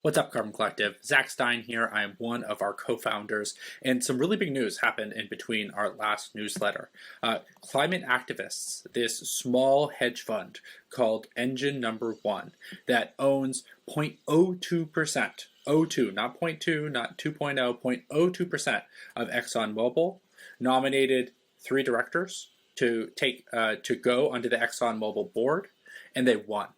What's up, Carbon Collective? Zach Stein here. I am one of our co-founders, and some really big news happened in between our last newsletter. Climate activists, this small hedge fund called Engine Number One, that owns 0.02%, O2, not zero point 0.2, not 2.0, 0.02% of ExxonMobil, nominated 3 directors to go onto the ExxonMobil board, and they won.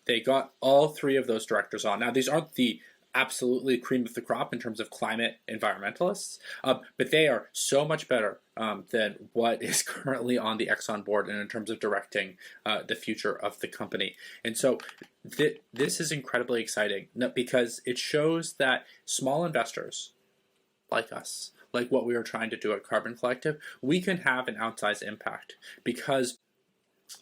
They got all 3 of those directors on. Now, these aren't the absolutely cream of the crop in terms of climate environmentalists, but they are so much better than what is currently on the Exxon board and in terms of directing the future of the company. And so this is incredibly exciting because it shows that small investors like us, like what we are trying to do at Carbon Collective, we can have an outsized impact because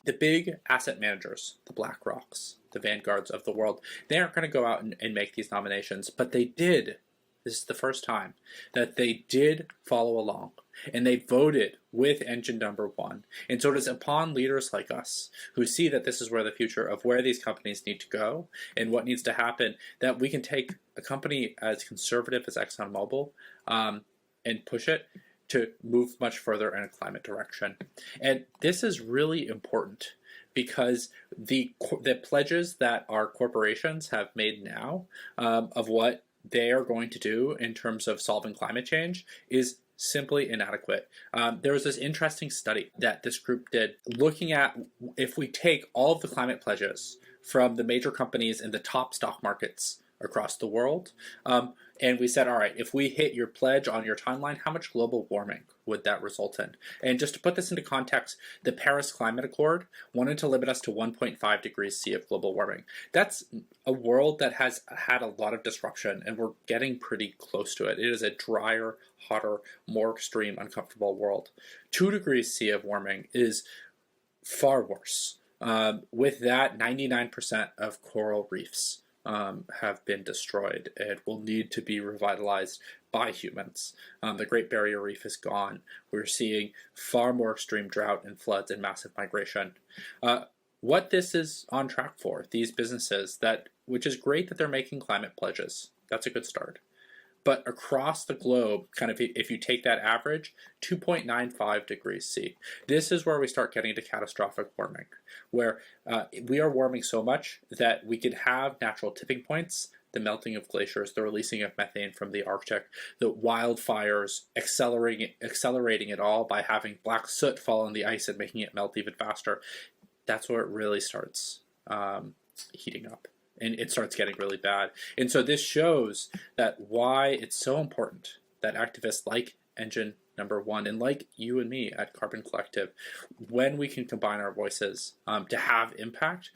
the big asset managers, the BlackRocks, the Vanguards of the world, they aren't going to go out and make these nominations, but they did. This is the first time that they did follow along, and they voted with Engine Number One. And so it is upon leaders like us who see that this is where the future of where these companies need to go and what needs to happen, that we can take a company as conservative as ExxonMobil and push it to move much further in a climate direction. And this is really important because the pledges that our corporations have made now of what they are going to do in terms of solving climate change is simply inadequate. There was this interesting study that this group did looking at if we take all of the climate pledges from the major companies in the top stock markets across the world, and we said, all right, if we hit your pledge on your timeline, how much global warming would that result in? And just to put this into context, the Paris Climate Accord wanted to limit us to 1.5 degrees C of global warming. That's a world that has had a lot of disruption, and we're getting pretty close to it. It is a drier, hotter, more extreme, uncomfortable world. 2 degrees C of warming is far worse. With that, 99% of coral reefs have been destroyed and will need to be revitalized by humans. The Great Barrier Reef is gone. We're seeing far more extreme drought and floods and massive migration. What this is on track for, these businesses, which is great that they're making climate pledges. That's a good start. But across the globe, kind of if you take that average, 2.95 degrees C. This is where we start getting to catastrophic warming, where we are warming so much that we could have natural tipping points, the melting of glaciers, the releasing of methane from the Arctic, the wildfires, accelerating it all by having black soot fall on the ice and making it melt even faster. That's where it really starts heating up. And it starts getting really bad. And so this shows that why it's so important that activists like Engine Number One and like you and me at Carbon Collective, when we can combine our voices to have impact,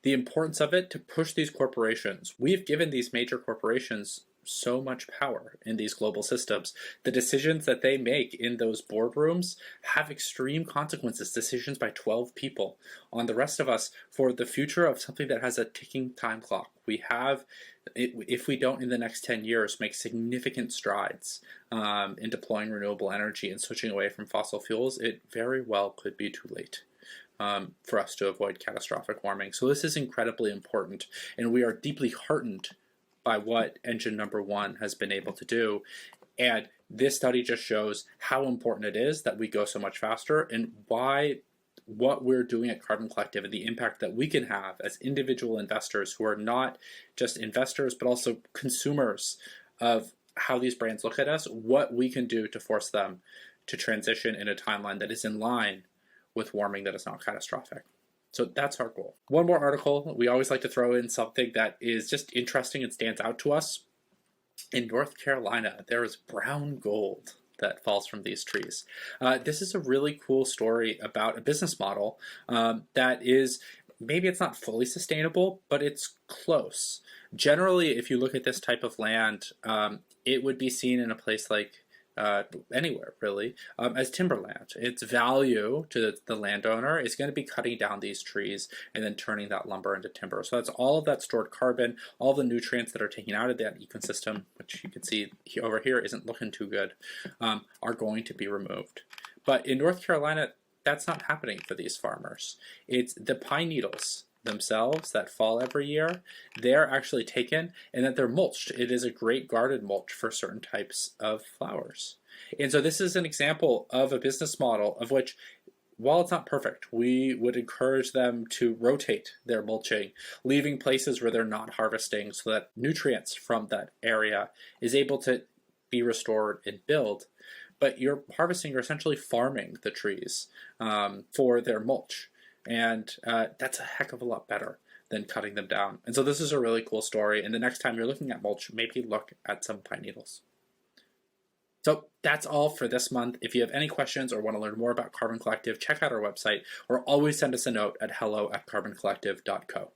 the importance of it to push these corporations. We've given these major corporations so much power in these global systems. The decisions that they make in those boardrooms have extreme consequences, decisions by 12 people on the rest of us for the future of something that has a ticking time clock. We have, if we don't in the next 10 years make significant strides in deploying renewable energy and switching away from fossil fuels, it very well could be too late. For us to avoid catastrophic warming. So this is incredibly important, and we are deeply heartened by what Engine Number One has been able to do. And this study just shows how important it is that we go so much faster and why what we're doing at Carbon Collective and the impact that we can have as individual investors who are not just investors but also consumers of how these brands look at us, what we can do to force them to transition in a timeline that is in line with warming that is not catastrophic. So that's our goal. One more article. We always like to throw in something that is just interesting and stands out to us. In North Carolina, there is brown gold that falls from these trees. This is a really cool story about a business model that is, maybe it's not fully sustainable, but it's close. Generally, if you look at this type of land, it would be seen in a place like anywhere really, as timberland. Its value to the landowner is going to be cutting down these trees and then turning that lumber into timber. So that's all of that stored carbon, all the nutrients that are taken out of that ecosystem, which you can see over here isn't looking too good, are going to be removed. But in North Carolina, that's not happening for these farmers. It's the pine needles themselves that fall every year, they're actually taken and that they're mulched. It is a great garden mulch for certain types of flowers. And so this is an example of a business model of which, while it's not perfect, we would encourage them to rotate their mulching, leaving places where they're not harvesting so that nutrients from that area is able to be restored and build. But you're harvesting, you're essentially farming the trees for their mulch. And that's a heck of a lot better than cutting them down. And so this is a really cool story. And the next time you're looking at mulch, maybe look at some pine needles. So that's all for this month. If you have any questions or want to learn more about Carbon Collective, check out our website or always send us a note at hello@carboncollective.co.